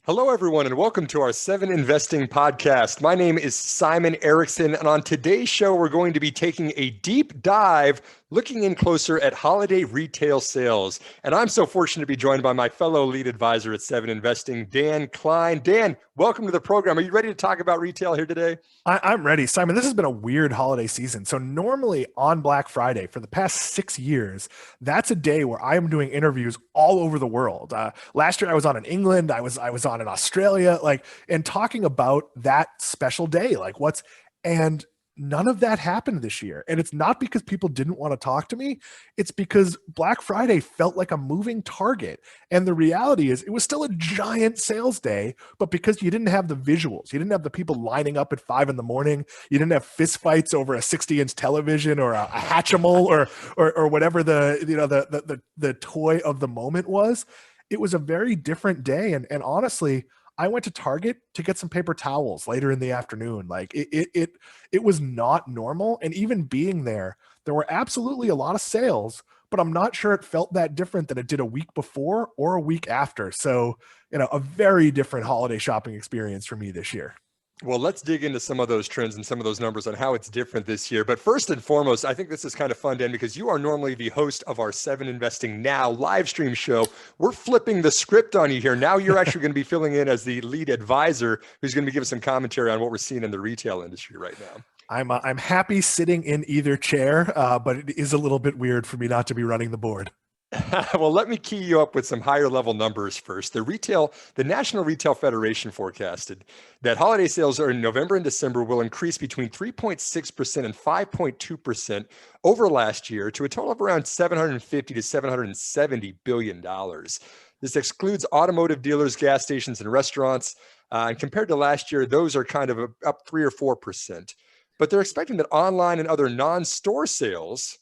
Hello, everyone, and welcome to our 7 Investing podcast. My name is Simon Erickson, and on today's show, we're going to be taking a deep dive, looking in closer at holiday retail sales. And I'm so fortunate to be joined by my fellow lead advisor at 7 Investing, Dan Kline. Dan, welcome to the program. Are you ready to talk about retail here today? I'm ready. Simon, this has been a weird holiday season. So normally on Black Friday for the past 6 years, that's a day where I am doing interviews all over the world. Last year I was on in England, I was on in Australia, and talking about that special day, and none of that happened this year. And it's not because people didn't want to talk to me. It's because Black Friday felt like a moving target. And the reality is it was still a giant sales day, but because you didn't have the visuals, you didn't have the people lining up at 5 a.m, you didn't have fist fights over a 60-inch television or a Hatchimal or whatever the toy of the moment was. It was a very different day. And honestly, I went to Target to get some paper towels later in the afternoon. It was not normal. And even being there were absolutely a lot of sales, but I'm not sure it felt that different than it did a week before or a week after. So, a very different holiday shopping experience for me this year. Well, let's dig into some of those trends and some of those numbers on how it's different this year. But first and foremost, I think this is kind of fun, Dan, because you are normally the host of our 7 Investing Now live stream show. We're flipping the script on you here. Now you're actually going to be filling in as the lead advisor who's going to be giving some commentary on what we're seeing in the retail industry right now. I'm happy sitting in either chair, but it is a little bit weird for me not to be running the board. Well, let me key you up with some higher level numbers first. The National Retail Federation forecasted that holiday sales in November and December will increase between 3.6% and 5.2% over last year to a total of around $750 to $770 billion. This excludes automotive dealers, gas stations, and restaurants. And compared to last year, those are kind of up 3 or 4%. But they're expecting that online and other non-store sales,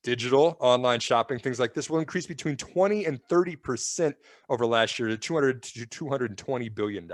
digital, online shopping, things like this, will increase between 20 and 30% over last year to $200 to $220 billion.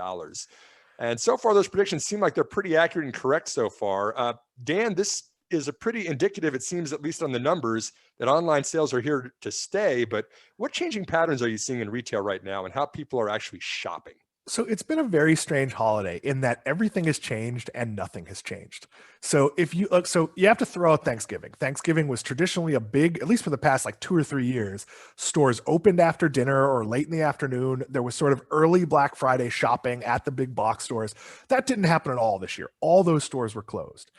And so far, those predictions seem like they're pretty accurate and correct so far. Dan, this is a pretty indicative, it seems, at least on the numbers, that online sales are here to stay. But what changing patterns are you seeing in retail right now and how people are actually shopping? So it's been a very strange holiday in that everything has changed and nothing has changed. So if you look, so you have to throw out Thanksgiving. Thanksgiving was traditionally a big, at least for the past 2 or 3 years, stores opened after dinner or late in the afternoon. There was sort of early Black Friday shopping at the big box stores. That didn't happen at all this year. All those stores were closed.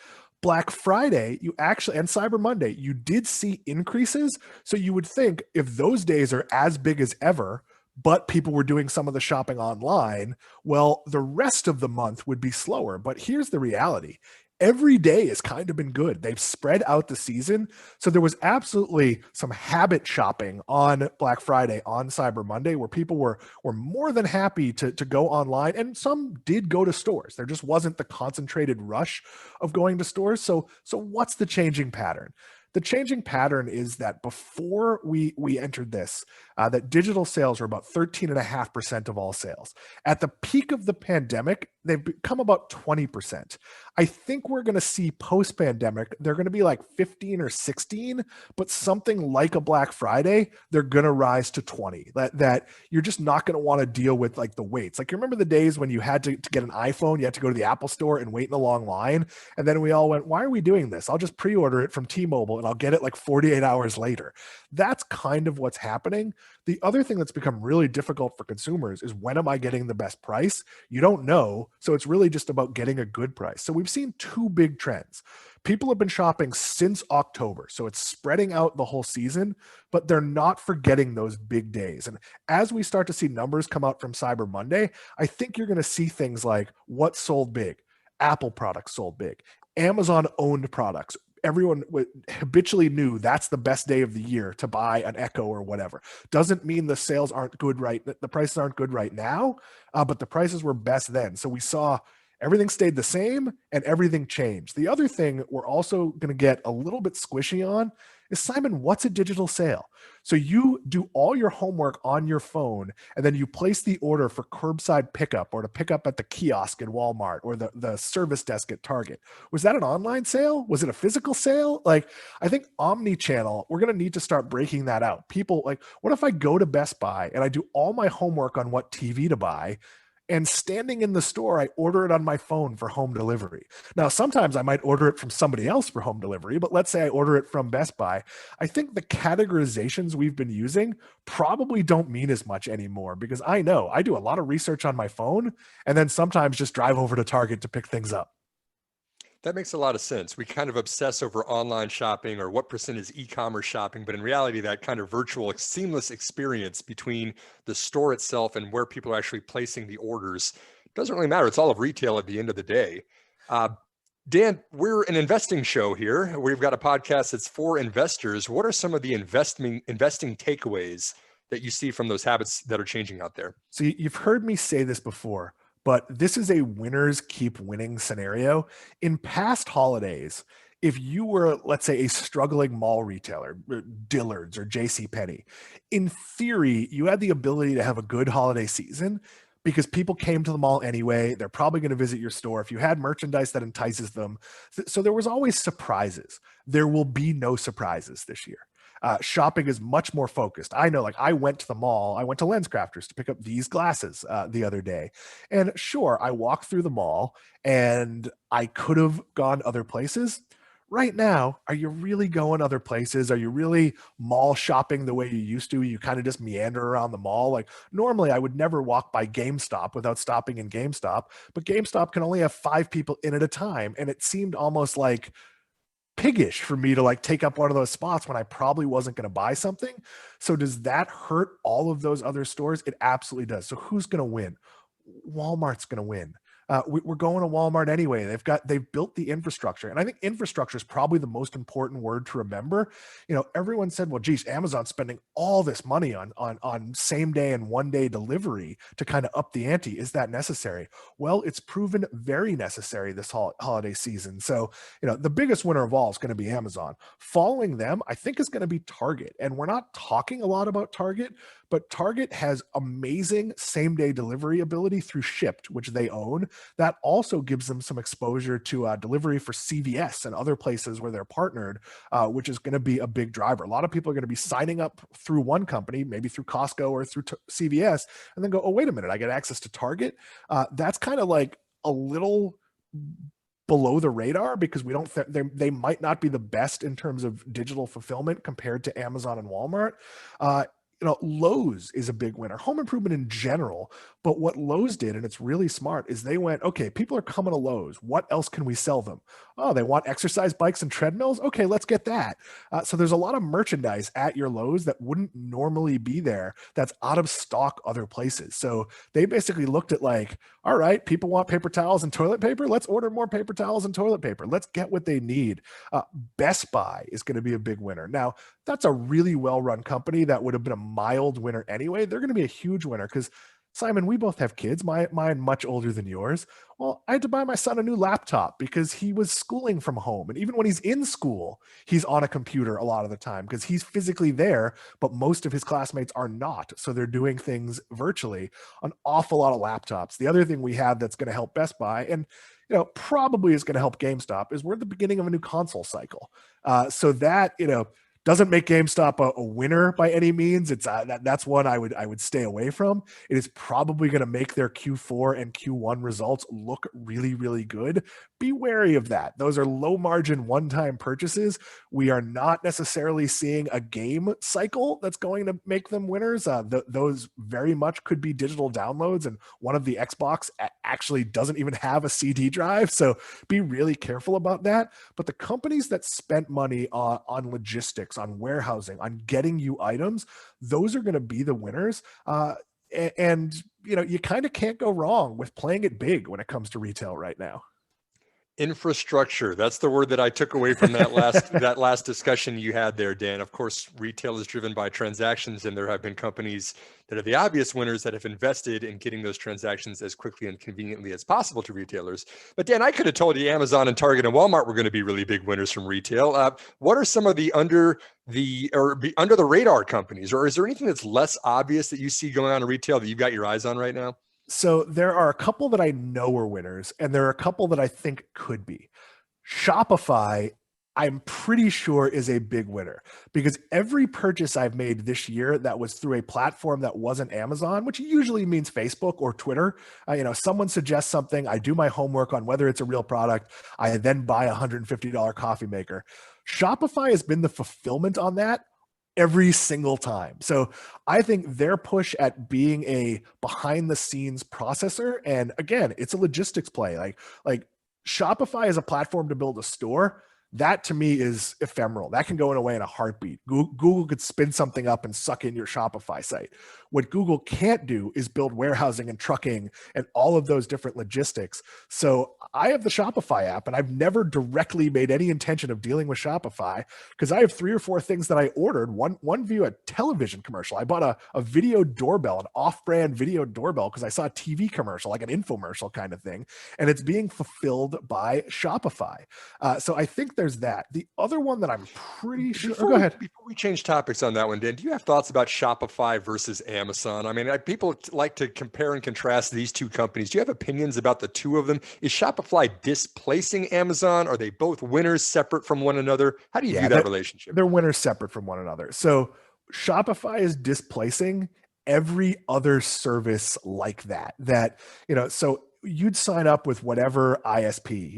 Black Friday, and Cyber Monday, you did see increases. So you would think if those days are as big as ever, but people were doing some of the shopping online, well, the rest of the month would be slower. But here's the reality. Every day has kind of been good. They've spread out the season. So there was absolutely some habit shopping on Black Friday, on Cyber Monday, where people were more than happy to go online. And some did go to stores. There just wasn't the concentrated rush of going to stores. So what's the changing pattern? The changing pattern is that before we entered this, that digital sales were about 13.5% of all sales. At the peak of the pandemic, they've become about 20%. I think we're going to see post-pandemic, they're going to be 15 or 16, but something like a Black Friday, they're going to rise to 20. That you're just not going to want to deal with the waits. You remember the days when you had to get an iPhone, you had to go to the Apple store and wait in a long line. And then we all went, why are we doing this? I'll just pre-order it from T-Mobile and I'll get it 48 hours later. That's kind of what's happening. The other thing that's become really difficult for consumers is, when am I getting the best price? You don't know. So it's really just about getting a good price. So we've seen 2 big trends. People have been shopping since October. So it's spreading out the whole season, but they're not forgetting those big days. And as we start to see numbers come out from Cyber Monday, I think you're going to see things like what sold big. Apple products sold big. Amazon owned products. Everyone habitually knew that's the best day of the year to buy an Echo or whatever. Doesn't mean the sales aren't good the prices aren't good right now, but the prices were best then. So we saw everything stayed the same and everything changed. The other thing we're also going to get a little bit squishy on is, Simon, what's a digital sale? So you do all your homework on your phone, and then you place the order for curbside pickup or to pick up at the kiosk at Walmart or the service desk at Target. Was that an online sale? Was it a physical sale? I think omni-channel, we're going to need to start breaking that out. People what if I go to Best Buy and I do all my homework on what TV to buy, And standing in the store, I order it on my phone for home delivery. Now, sometimes I might order it from somebody else for home delivery, but let's say I order it from Best Buy. I think the categorizations we've been using probably don't mean as much anymore, because I know I do a lot of research on my phone and then sometimes just drive over to Target to pick things up. That makes a lot of sense. We kind of obsess over online shopping or what percent is e-commerce shopping, but in reality, that kind of virtual seamless experience between the store itself and where people are actually placing the orders doesn't really matter. It's all of retail at the end of the day. Uh, Dan, we're an investing show here. We've got a podcast that's for investors. What are some of the investing takeaways that you see from those habits that are changing out there? So you've heard me say this before, but this is a winners keep winning scenario. In past holidays, if you were, let's say, a struggling mall retailer, Dillard's or J.C. Penney, in theory, you had the ability to have a good holiday season because people came to the mall anyway. They're probably going to visit your store if you had merchandise that entices them. So there was always surprises. There will be no surprises this year. Shopping is much more focused. I know, like, I went to the mall, I went to LensCrafters to pick up these glasses the other day. And sure, I walked through the mall and I could have gone other places. Right now, are you really going other places? Are you really mall shopping the way you used to? You kind of just meander around the mall. Like, normally I would never walk by GameStop without stopping in GameStop, but GameStop can only have 5 people in at a time. And it seemed almost like piggish for me to like take up one of those spots when I probably wasn't going to buy something. So does that hurt all of those other stores? It absolutely does. So who's going to win? Walmart's going to win. We're going to Walmart anyway. They've built the infrastructure, and I think infrastructure is probably the most important word to remember. You know, everyone said, "Well, geez, Amazon's spending all this money on same day and 1 day delivery to kind of up the ante. Is that necessary?" Well, it's proven very necessary this holiday season. So, you know, the biggest winner of all is going to be Amazon. Following them, I think, is going to be Target, and we're not talking a lot about Target, but Target has amazing same day delivery ability through Shipt, which they own. That also gives them some exposure to delivery for CVS and other places where they're partnered, which is going to be a big driver. A lot of people are going to be signing up through one company, maybe through Costco or through CVS, and then go, "Oh, wait a minute, I get access to Target." That's kind of like a little below the radar because we don't they might not be the best in terms of digital fulfillment compared to Amazon and Walmart. You know, Lowe's is a big winner, home improvement in general. But what Lowe's did, and it's really smart, is they went, okay, people are coming to Lowe's. What else can we sell them? Oh, they want exercise bikes and treadmills. Okay, let's get that. So there's a lot of merchandise at your Lowe's that wouldn't normally be there that's out of stock other places. So they basically looked at like, all right, people want paper towels and toilet paper. Let's order more paper towels and toilet paper. Let's get what they need. Best Buy is going to be a big winner. Now, that's a really well-run company that would have been a mild winner anyway. They're going to be a huge winner because, Simon, we both have kids. Mine much older than yours. Well, I had to buy my son a new laptop because he was schooling from home. And even when he's in school, he's on a computer a lot of the time because he's physically there, but most of his classmates are not. So they're doing things virtually. An awful lot of laptops. The other thing we have that's going to help Best Buy, and you know, probably is going to help GameStop, is we're at the beginning of a new console cycle. So that, you know, doesn't make GameStop a winner by any means. It's that's one I would stay away from. It is probably going to make their Q4 and Q1 results look really, really good. Be wary of that. Those are low margin one-time purchases. We are not necessarily seeing a game cycle that's going to make them winners. Those very much could be digital downloads, and one of the Xbox actually doesn't even have a CD drive. So be really careful about that. But the companies that spent money on logistics, on warehousing, on getting you items, those are going to be the winners. And you know, you kind of can't go wrong with playing it big when it comes to retail right now. Infrastructure. That's the word that I took away from that last discussion you had there, Dan. Of course, retail is driven by transactions, and there have been companies that are the obvious winners that have invested in getting those transactions as quickly and conveniently as possible to retailers. But Dan, I could have told you Amazon and Target and Walmart were going to be really big winners from retail. What are some of the under the radar companies, or is there anything that's less obvious that you see going on in retail that you've got your eyes on right now? So there are a couple that I know are winners, and there are a couple that I think could be. Shopify I'm pretty sure is a big winner, because every purchase I've made this year that was through a platform that wasn't Amazon, which usually means Facebook or Twitter, someone suggests something, I do my homework on whether it's a real product, I then buy a $150 coffee maker. Shopify has been the fulfillment on that every single time. So I think their push at being a behind the scenes processor, and again, it's a logistics play. Like Shopify is a platform to build a store. That to me is ephemeral. That can go away in a heartbeat. Google could spin something up and suck in your Shopify site. What Google can't do is build warehousing and trucking and all of those different logistics. So I have the Shopify app, and I've never directly made any intention of dealing with Shopify, because I have 3 or 4 things that I ordered. One view a television commercial. I bought a video doorbell, an off-brand video doorbell, because I saw a TV commercial, like an infomercial kind of thing, and it's being fulfilled by Shopify. So I think there's that. The other one that I'm pretty sure. Go ahead. Before we change topics on that one, Dan, do you have thoughts about Shopify versus Amazon? I mean, people like to compare and contrast these two companies. Do you have opinions about the two of them? Is Shopify displacing Amazon? Are they both winners separate from one another? How do you view that relationship? They're winners separate from one another. So Shopify is displacing every other service like that. So you'd sign up with whatever ISP,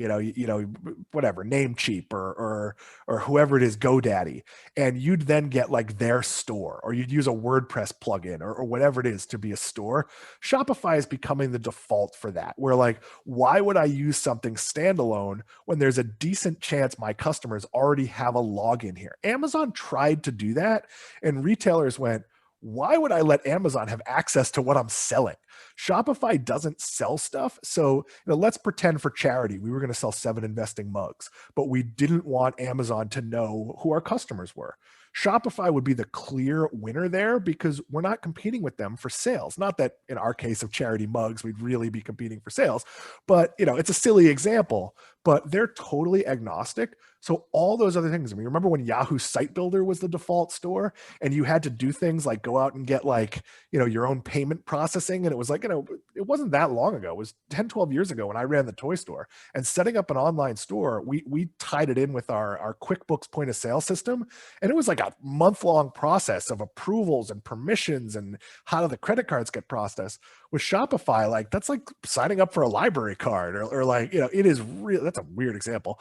whatever, Namecheap or whoever it is, GoDaddy, and you'd then get like their store, or you'd use a WordPress plugin or whatever it is to be a store. Shopify is becoming the default for that. Where like, why would I use something standalone when there's a decent chance my customers already have a login here? Amazon tried to do that, and retailers went, why would I let Amazon have access to what I'm selling? Shopify doesn't sell stuff. So let's pretend for charity we were going to sell 7 investing mugs, but we didn't want Amazon to know who our customers were. Shopify would be the clear winner there, because we're not competing with them for sales. Not that in our case of charity mugs, we'd really be competing for sales, but it's a silly example, but they're totally agnostic. So all those other things, I mean, remember when Yahoo Site Builder was the default store, and you had to do things like go out and get your own payment processing. And it was it wasn't that long ago. It was 10, 12 years ago when I ran the toy store, and setting up an online store, we tied it in with our QuickBooks point of sale system. And it was like a month-long process of approvals and permissions and how do the credit cards get processed. With Shopify, that's like signing up for a library card, or it is real. That's a weird example.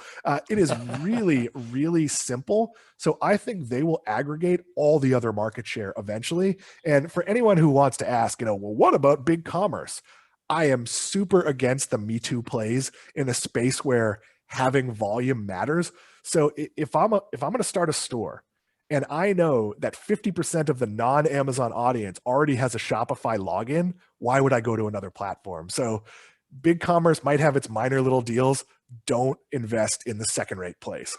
It is really, really simple. So I think they will aggregate all the other market share eventually. And for anyone who wants to ask, well, what about big commerce? I am super against the Me Too plays in a space where having volume matters. So if I'm going to start a store, and I know that 50% of the non-Amazon audience already has a Shopify login, why would I go to another platform? So big commerce might have its minor little deals. Don't invest in the second-rate place.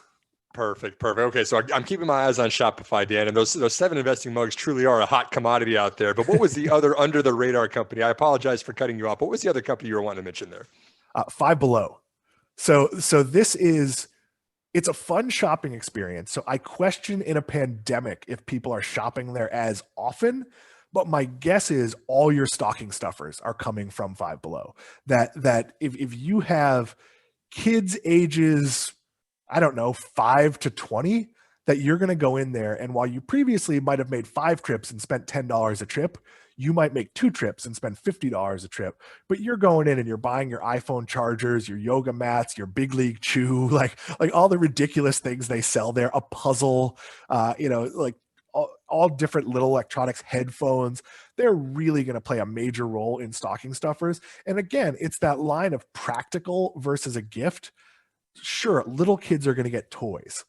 Perfect. Okay, so I'm keeping my eyes on Shopify, Dan, and those 7 investing mugs truly are a hot commodity out there. But what was the other under the radar company? I apologize for cutting you off. What was the other company you were wanting to mention there? Five Below. So this is... It's a fun shopping experience. So I question in a pandemic if people are shopping there as often, but my guess is all your stocking stuffers are coming from Five Below. That if you have kids ages, I don't know, 5 to 20, that you're going to go in there, and while you previously might have made 5 trips and spent $10 a trip, you might make 2 trips and spend $50 a trip, but you're going in and you're buying your iPhone chargers, your yoga mats, your Big League Chew, like all the ridiculous things they sell there, a puzzle, all different little electronics, headphones. They're really going to play a major role in stocking stuffers. And again, it's that line of practical versus a gift. Sure, little kids are going to get toys.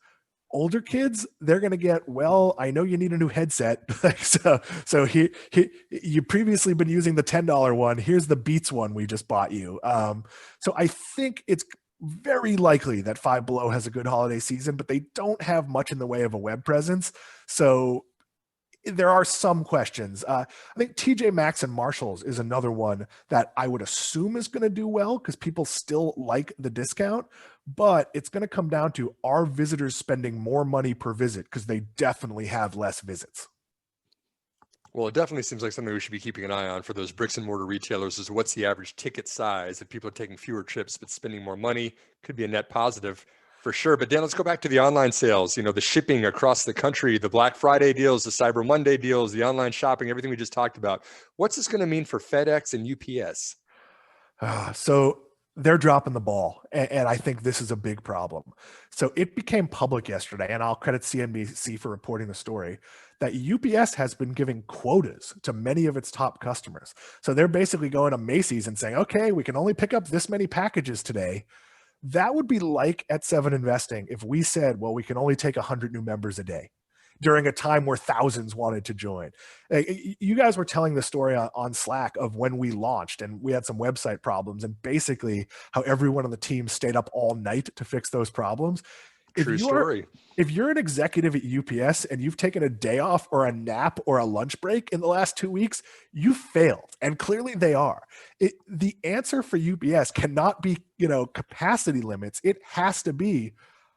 Older kids, they're going to get, well, I know you need a new headset. so you previously been using the $10 one. Here's the Beats one we just bought you. So I think it's very likely that Five Below has a good holiday season, but they don't have much in the way of a web presence. So there are some questions. I think TJ Maxx and Marshalls is another one that I would assume is going to do well because people still like the discount, but it's going to come down to, are visitors spending more money per visit? Because they definitely have less visits. Well, it definitely seems like something we should be keeping an eye on for those bricks and mortar retailers is what's the average ticket size. If people are taking fewer trips but spending more money, could be a net positive For sure. But Dan, let's go back to the online sales, the shipping across the country, the Black Friday deals, the Cyber Monday deals, the online shopping, everything we just talked about. What's this going to mean for FedEx and UPS? So they're dropping the ball. And I think this is a big problem. So it became public yesterday, and I'll credit CNBC for reporting the story, that UPS has been giving quotas to many of its top customers. So they're basically going to Macy's and saying, okay, we can only pick up this many packages today. That would be like at Seven Investing if we said, well, we can only take 100 new members a day during a time where thousands wanted to join. You guys were telling the story on Slack of when we launched and we had some website problems and basically how everyone on the team stayed up all night to fix those problems. True story. If you're an executive at UPS and you've taken a day off or a nap or a lunch break in the last 2 weeks, you failed. And clearly they are. The answer for UPS cannot be, capacity limits. It has to be,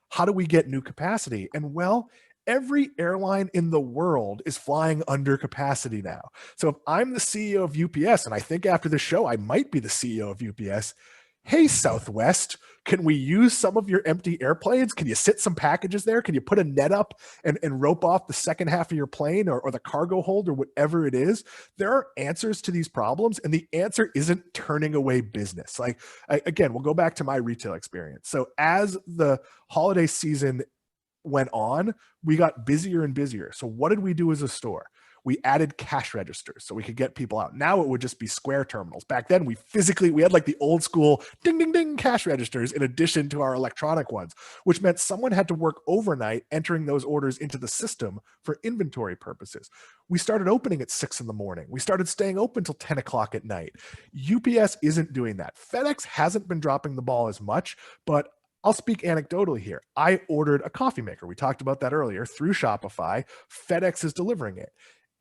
how do we get new capacity? And well, every airline in the world is flying under capacity now. So if I'm the CEO of UPS, and I think after the show, I might be the CEO of UPS, hey, Southwest, can we use some of your empty airplanes? Can you sit some packages there? Can you put a net up and rope off the second half of your plane or the cargo hold or whatever it is? There are answers to these problems, and the answer isn't turning away business. Again, we'll go back to my retail experience. So as the holiday season went on, we got busier and busier. So what did we do as a store? We added cash registers so we could get people out. Now it would just be square terminals. Back then we had like the old school ding, ding, ding cash registers in addition to our electronic ones, which meant someone had to work overnight entering those orders into the system for inventory purposes. We started opening at 6 a.m. We started staying open till 10 o'clock at night. UPS isn't doing that. FedEx hasn't been dropping the ball as much, but I'll speak anecdotally here. I ordered a coffee maker. We talked about that earlier through Shopify. FedEx is delivering it.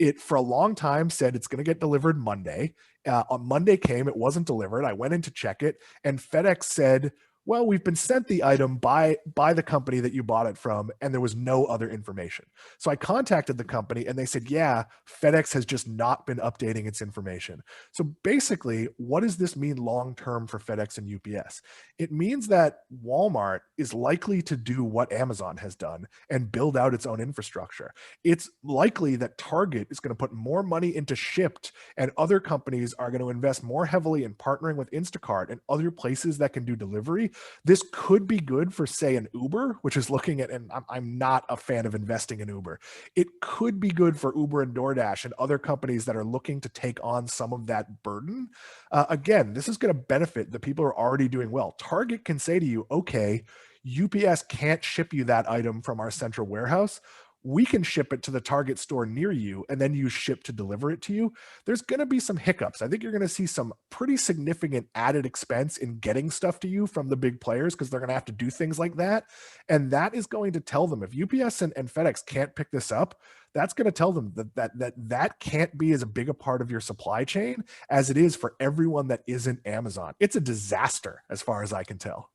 It, for a long time, said it's going to get delivered Monday. On Monday came, it wasn't delivered. I went in to check it, and FedEx said, well, we've been sent the item by the company that you bought it from, and there was no other information. So I contacted the company, and they said, yeah, FedEx has just not been updating its information. So basically, what does this mean long-term for FedEx and UPS? It means that Walmart is likely to do what Amazon has done and build out its own infrastructure. It's likely that Target is going to put more money into Shipt, and other companies are going to invest more heavily in partnering with Instacart and other places that can do delivery. This could be good for, say, an Uber, which is looking at, and I'm not a fan of investing in Uber. It could be good for Uber and DoorDash and other companies that are looking to take on some of that burden. Again, this is going to benefit the people who are already doing well. Target can say to you, okay, UPS can't ship you that item from our central warehouse. We can ship it to the Target store near you, and then use Ship to deliver it to you. There's going to be some hiccups. I think you're going to see some pretty significant added expense in getting stuff to you from the big players because they're going to have to do things like that. And that is going to tell them, if UPS and FedEx can't pick this up, that's going to tell them that can't be as big a part of your supply chain as it is for everyone that isn't Amazon. It's a disaster as far as I can tell.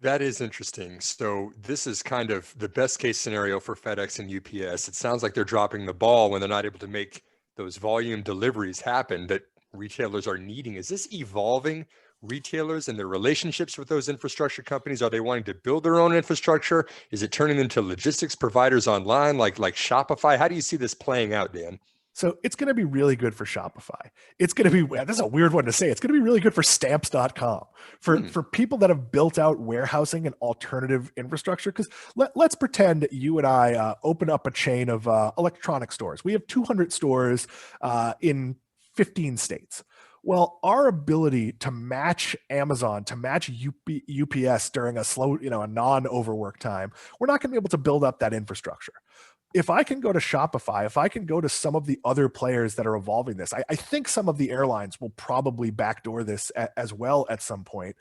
That is interesting. So this is kind of the best case scenario for FedEx and UPS. It sounds like they're dropping the ball when they're not able to make those volume deliveries happen that retailers are needing. Is this evolving retailers and their relationships with those infrastructure companies? Are they wanting to build their own infrastructure? Is it turning into logistics providers online like Shopify? How do you see this playing out, Dan? So it's going to be really good for Shopify. It's going to be, that's a weird one to say. It's going to be really good for stamps.com for people that have built out warehousing and alternative infrastructure. Because let's pretend you and I open up a chain of electronic stores. We have 200 stores in 15 states. Well, our ability to match Amazon, to match UPS during a slow, a non-overwork time, we're not going to be able to build up that infrastructure. If I can go to Shopify, if I can go to some of the other players that are evolving this, I think some of the airlines will probably backdoor this as well at some point.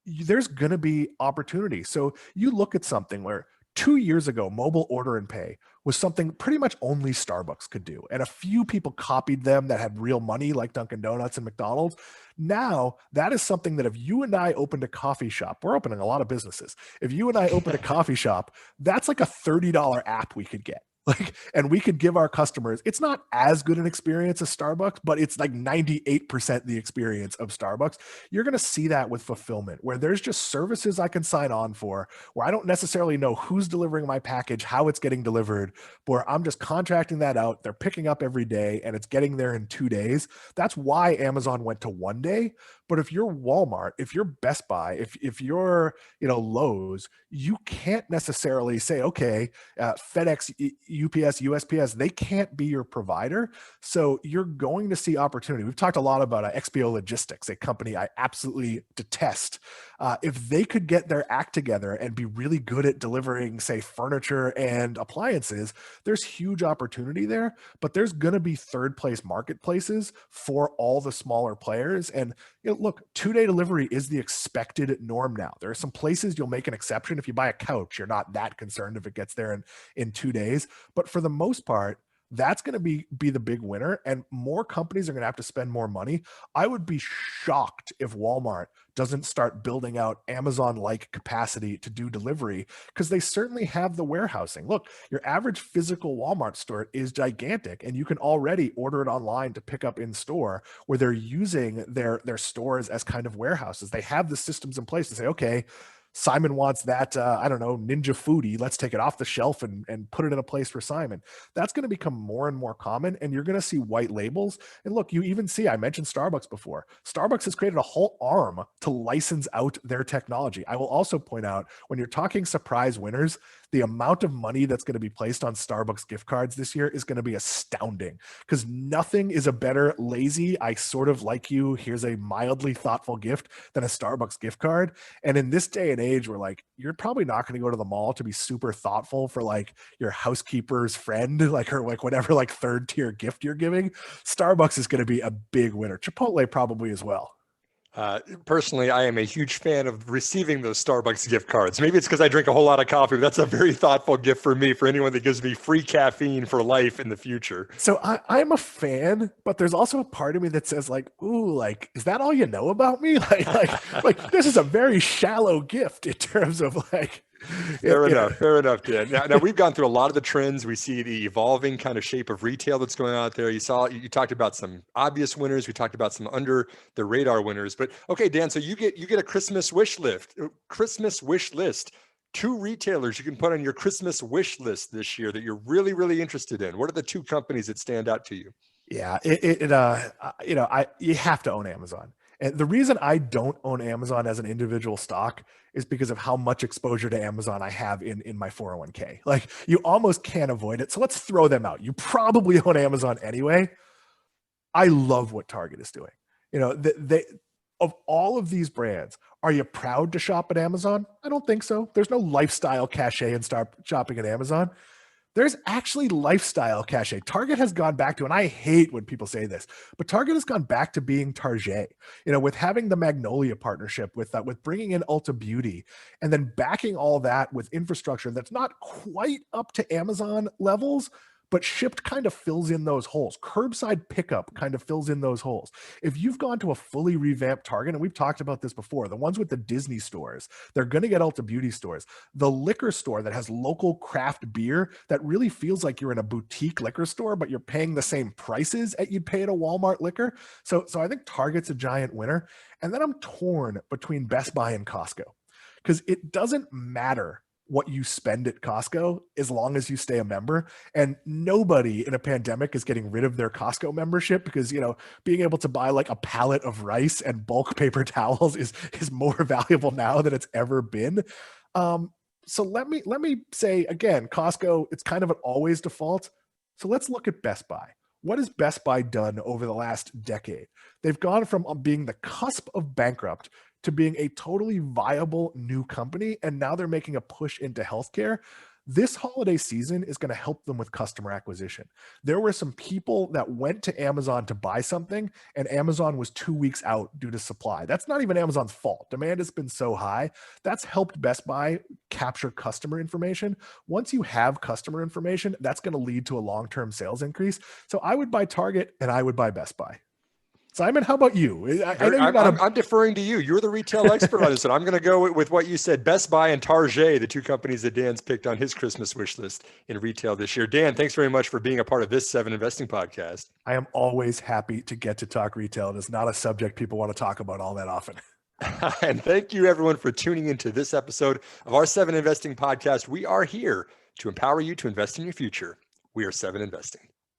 There's going to be opportunity. So you look at something where 2 years ago, mobile order and pay was something pretty much only Starbucks could do. And a few people copied them that had real money like Dunkin' Donuts and McDonald's. Now, that is something that if you and I opened a coffee shop, we're opening a lot of businesses. If you and I opened a coffee shop, that's like a $30 app we could get. Like, and we could give our customers, it's not as good an experience as Starbucks, but it's like 98% the experience of Starbucks. You're going to see that with fulfillment, where there's just services I can sign on for, where I don't necessarily know who's delivering my package, how it's getting delivered, where I'm just contracting that out. They're picking up every day and it's getting there in 2 days. That's why Amazon went to 1 day. But if you're Walmart, if you're Best Buy, if you're, Lowe's, you can't necessarily say, okay, FedEx, UPS, USPS, they can't be your provider. So you're going to see opportunity. We've talked a lot about XPO Logistics, a company I absolutely detest. If they could get their act together and be really good at delivering, say, furniture and appliances, there's huge opportunity there. But there's going to be third place marketplaces for all the smaller players. And look, 2-day delivery is the expected norm now. There are some places you'll make an exception. If you buy a couch, you're not that concerned if it gets there in 2 days. But for the most part, that's going to be the big winner, and more companies are going to have to spend more money. I would be shocked if Walmart doesn't start building out Amazon-like capacity to do delivery, because they certainly have the warehousing. Look, your average physical Walmart store is gigantic, and you can already order it online to pick up in store, where they're using their stores as kind of warehouses. They have the systems in place to say, okay, Simon wants that, I don't know, Ninja Foodie. Let's take it off the shelf and put it in a place for Simon. That's going to become more and more common, and you're going to see white labels. And look, you even see, I mentioned Starbucks before. Starbucks has created a whole arm to license out their technology. I will also point out, when you're talking surprise winners, the amount of money that's going to be placed on Starbucks gift cards this year is going to be astounding, because nothing is a better lazy, I sort of like you, here's a mildly thoughtful gift, than a Starbucks gift card. And in this day and age, where like, you're probably not going to go to the mall to be super thoughtful for like your housekeeper's friend, like, or like whatever, like third tier gift you're giving, Starbucks is going to be a big winner. Chipotle probably as well. Personally, I am a huge fan of receiving those Starbucks gift cards. Maybe it's because I drink a whole lot of coffee, but that's a very thoughtful gift for me, for anyone that gives me free caffeine for life in the future. So I'm a fan, but there's also a part of me that says like, ooh, like, is that all you know about me? Like this is a very shallow gift in terms of like, Fair enough, Dan. Now we've gone through a lot of the trends. We see the evolving kind of shape of retail that's going on out there. You talked about some obvious winners. We talked about some under the radar winners. But okay, Dan, so you get a Christmas wish list. 2 retailers you can put on your Christmas wish list this year that you're really, really interested in. What are the 2 companies that stand out to you? Yeah, you have to own Amazon. And the reason I don't own Amazon as an individual stock is because of how much exposure to Amazon I have in my 401k. Like, you almost can't avoid it. So let's throw them out. You probably own Amazon anyway. I love what Target is doing. They of all of these brands, are you proud to shop at Amazon? I don't think so. There's no lifestyle cachet in shopping at Amazon. There's actually lifestyle cachet. Target has gone back to, and I hate when people say this, but Target has gone back to being Target, with having the Magnolia partnership, with bringing in Ulta Beauty, and then backing all that with infrastructure that's not quite up to Amazon levels, but Shipt kind of fills in those holes. Curbside pickup kind of fills in those holes. If you've gone to a fully revamped Target, and we've talked about this before, the ones with the Disney stores, they're going to get Ulta Beauty stores. The liquor store that has local craft beer that really feels like you're in a boutique liquor store, but you're paying the same prices that you'd pay at a Walmart liquor. So I think Target's a giant winner. And then I'm torn between Best Buy and Costco, because it doesn't matter what you spend at Costco as long as you stay a member. And nobody in a pandemic is getting rid of their Costco membership, because, being able to buy like a pallet of rice and bulk paper towels is more valuable now than it's ever been. So let me say again, Costco, it's kind of an always default. So let's look at Best Buy. What has Best Buy done over the last decade? They've gone from being the cusp of bankrupt to being a totally viable new company, and now they're making a push into healthcare. This holiday season is going to help them with customer acquisition. There were some people that went to Amazon to buy something, and Amazon was 2 weeks out due to supply. That's not even Amazon's fault. Demand has been so high. That's helped Best Buy capture customer information. Once you have customer information, that's going to lead to a long-term sales increase. So I would buy Target and I would buy Best Buy. Simon, how about you? I know you're not I'm deferring to you. You're the retail expert on this, and I'm going to go with what you said. Best Buy and Target, the two companies that Dan's picked on his Christmas wish list in retail this year. Dan, thanks very much for being a part of this 7 Investing podcast. I am always happy to get to talk retail. It is not a subject people want to talk about all that often. And thank you, everyone, for tuning into this episode of our 7 Investing podcast. We are here to empower you to invest in your future. We are 7 Investing.